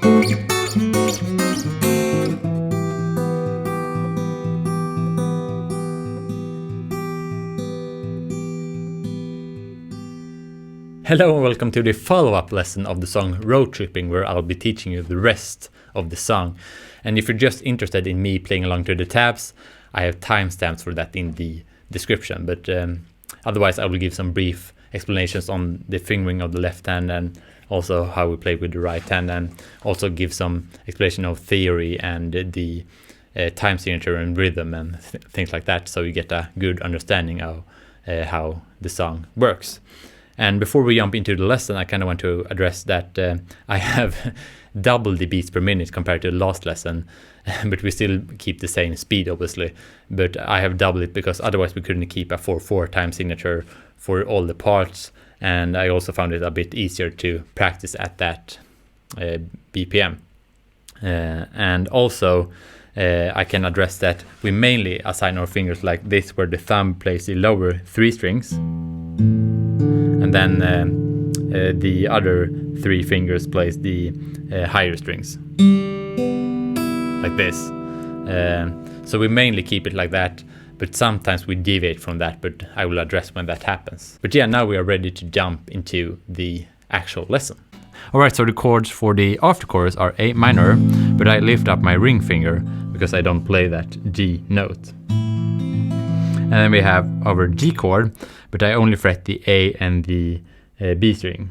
Hello and welcome to the follow-up lesson of the song Road Tripping, where I'll be teaching you the rest of the song. And if you're just interested in me playing along to the tabs, I have timestamps for that in the description. But otherwise I will give some brief explanations on the fingering of the left hand and also how we play with the right hand, and also give some explanation of theory and the time signature and rhythm and things like that, so you get a good understanding of how the song works. And before we jump into the lesson, I kind of want to address that I have double the beats per minute compared to the last lesson, but we still keep the same speed, obviously. But I have doubled it because otherwise we couldn't keep a 4/4 time signature for all the parts. And I also found it a bit easier to practice at that BPM. And also, I can address that we mainly assign our fingers like this, where the thumb plays the lower 3 strings. And then the other 3 fingers plays the higher strings, like this. So we mainly keep it like that, but sometimes we deviate from that, but I will address when that happens. But yeah, now we are ready to jump into the actual lesson. Alright, so the chords for the after chorus are A minor, but I lift up my ring finger because I don't play that G note. And then we have our G chord, but I only fret the A and the B string.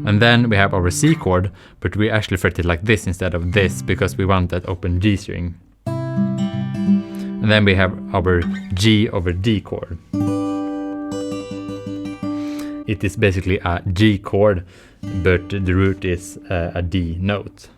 And then we have our C chord, but we actually fret it like this instead of this because we want that open G string. And then we have our G over D chord. It is basically a G chord, but the root is a D note.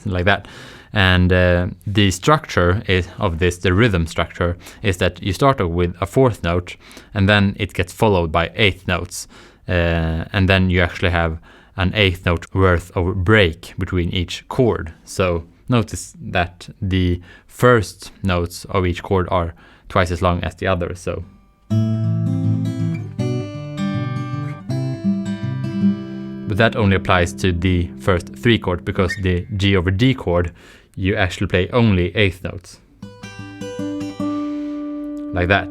Like that. And the structure of this, the rhythm structure, is that you start off with a 4th note, and then it gets followed by 8th notes. And then you actually have an 8th note worth of break between each chord. So notice that the first notes of each chord are twice as long as the other. So but that only applies to the first 3 chords, because the G over D chord, you actually play only 8th notes. Like that.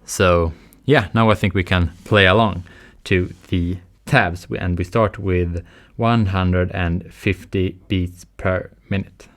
So yeah, now I think we can play along to the tabs, and we start with 150 beats per minute.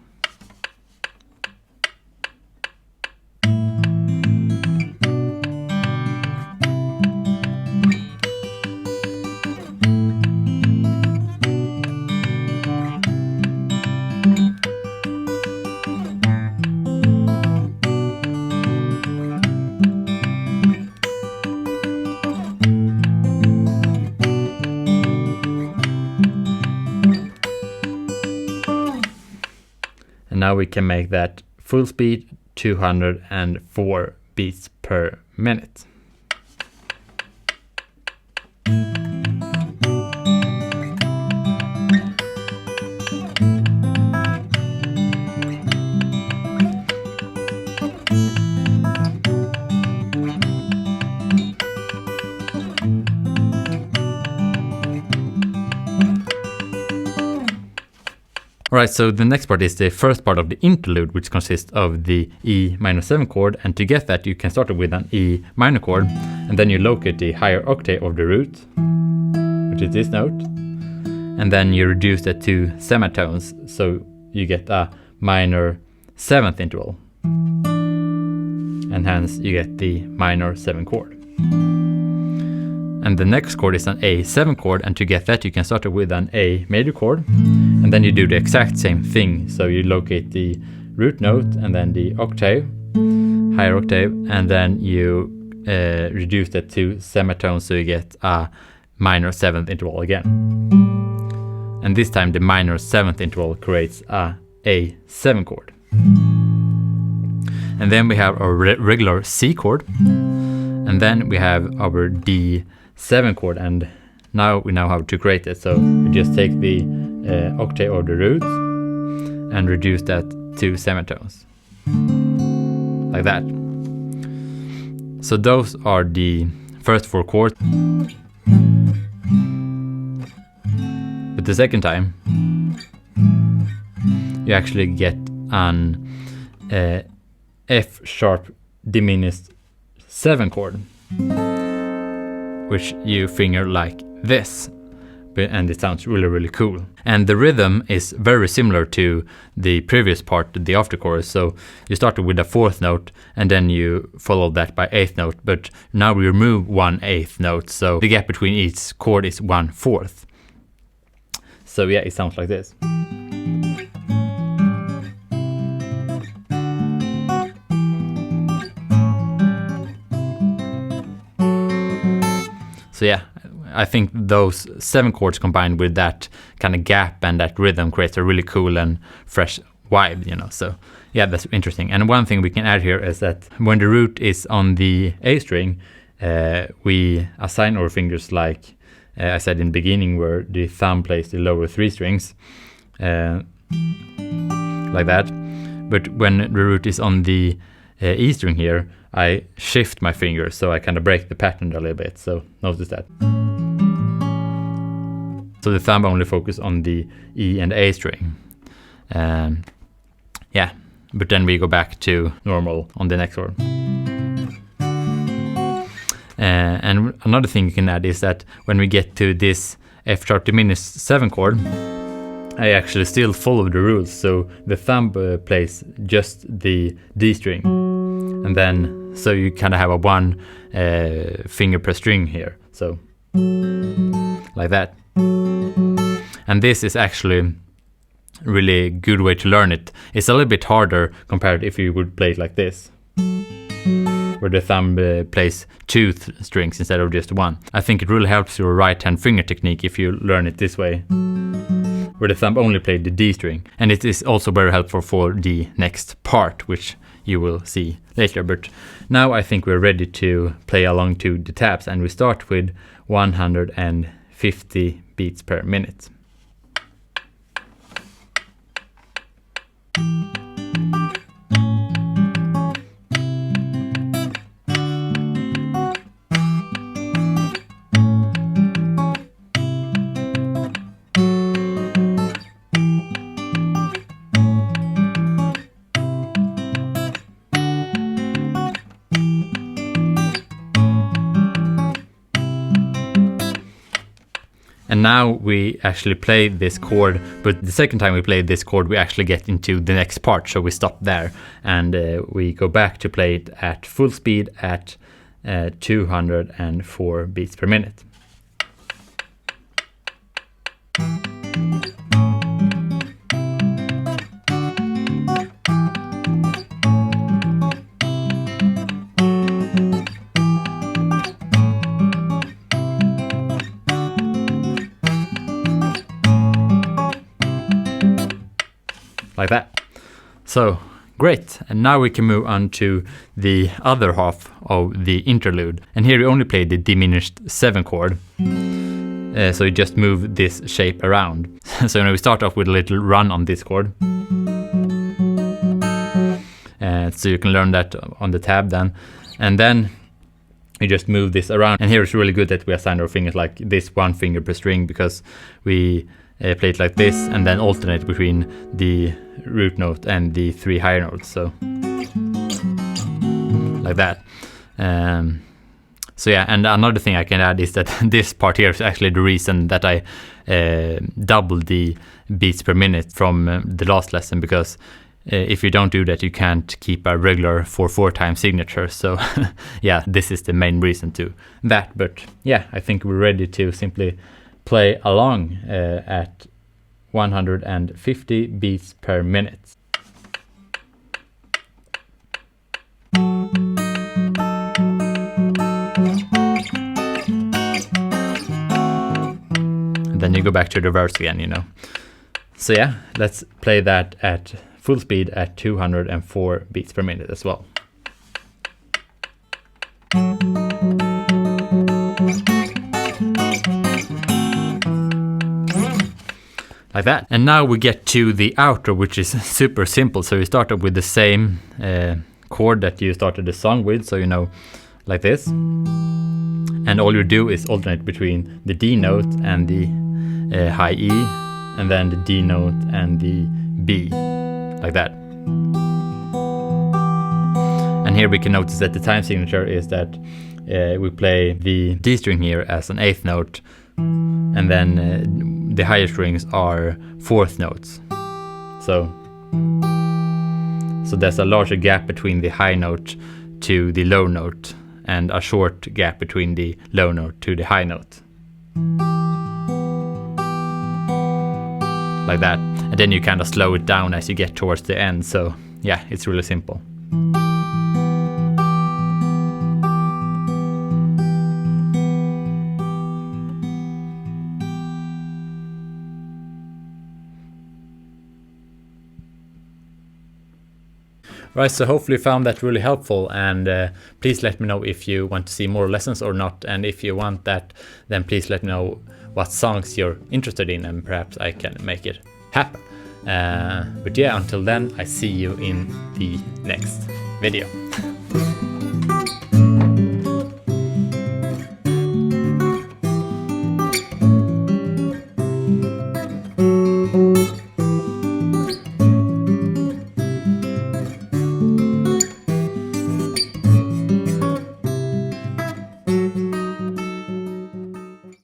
And now we can make that full speed 204 beats per minute. Alright, so the next part is the first part of the interlude, which consists of the E minor 7 chord, and to get that you can start with an E minor chord, and then you locate the higher octave of the root, which is this note, and then you reduce that to semitones, so you get a minor 7th interval, and hence you get the minor 7 chord. And the next chord is an A7 chord, and to get that you can start with an A major chord, and then you do the exact same thing. So you locate the root note and then the octave, higher octave, and then you reduce that to semitones, so you get a minor 7th interval again. And this time the minor 7th interval creates a A7 chord. And then we have our regular C chord, and then we have our D7 chord, and now we know how to create it. So we just take the octave of the root and reduce that to semitones, like that. So those are the first 4 chords. the second time, you actually get an F sharp diminished 7 chord, which you finger like this, and it sounds really, really cool. And the rhythm is very similar to the previous part, the after chorus. So you started with a 4th note and then you follow that by 8th note, but now we remove 1/8 note, so the gap between each chord is 1/4. So yeah, it sounds like this. So yeah, I think those 7 chords combined with that kind of gap and that rhythm creates a really cool and fresh vibe, you know. So yeah, that's interesting. And one thing we can add here is that when the root is on the A string, we assign our fingers like I said in the beginning, where the thumb plays the lower 3 strings, like that. But when the root is on the E string here, I shift my fingers, so I kind of break the pattern a little bit. So notice that. So the thumb only focuses on the E and A string. Yeah, but then we go back to normal on the next chord. And another thing you can add is that when we get to this F sharp diminished 7 chord, I actually still follow the rules. So the thumb plays just the D string, and then so you kind of have a 1 finger per string here, so like that. And this is actually really good way to learn it. It's a little bit harder compared if you would play it like this, where the thumb plays 2 strings instead of just 1. I think it really helps your right hand finger technique if you learn it this way, where the thumb only played the D string. And it is also very helpful for the next part, which you will see later. But now I think we're ready to play along to the tabs, and we start with 150 beats per minute. And now we actually play this chord, but the second time we play this chord, we actually get into the next part. So we stop there and we go back to play it at full speed at 204 beats per minute. Like that. So great, and now we can move on to the other half of the interlude. And here we only play the diminished 7 chord, so you just move this shape around. So we start off with a little run on this chord, so you can learn that on the tab then, and then you just move this around. And here it's really good that we assign our fingers like this, 1 finger per string, because we play it like this and then alternate between the root note and the 3 higher notes, so like that. So yeah, and another thing I can add is that this part here is actually the reason that I doubled the beats per minute from the last lesson, because if you don't do that, you can't keep a regular 4/4 time signature. So yeah, this is the main reason to that. But yeah, I think we're ready to simply play along at 150 beats per minute. And then you go back to the verse again, you know. So yeah, let's play that at full speed at 204 beats per minute as well. Like that. And now we get to the outro, which is super simple. So you start up with the same chord that you started the song with, so you know, like this. And all you do is alternate between the D note and the high E, and then the D note and the B, like that. And here we can notice that the time signature is that we play the D string here as an 8th note, and then the higher strings are 4th notes. So there's a larger gap between the high note to the low note, and a short gap between the low note to the high note. Like that. And then you kind of slow it down as you get towards the end. So yeah, it's really simple. Right, so hopefully you found that really helpful, and please let me know if you want to see more lessons or not, and if you want that, then please let me know what songs you're interested in, and perhaps I can make it happen. But yeah, until then, I see you in the next video.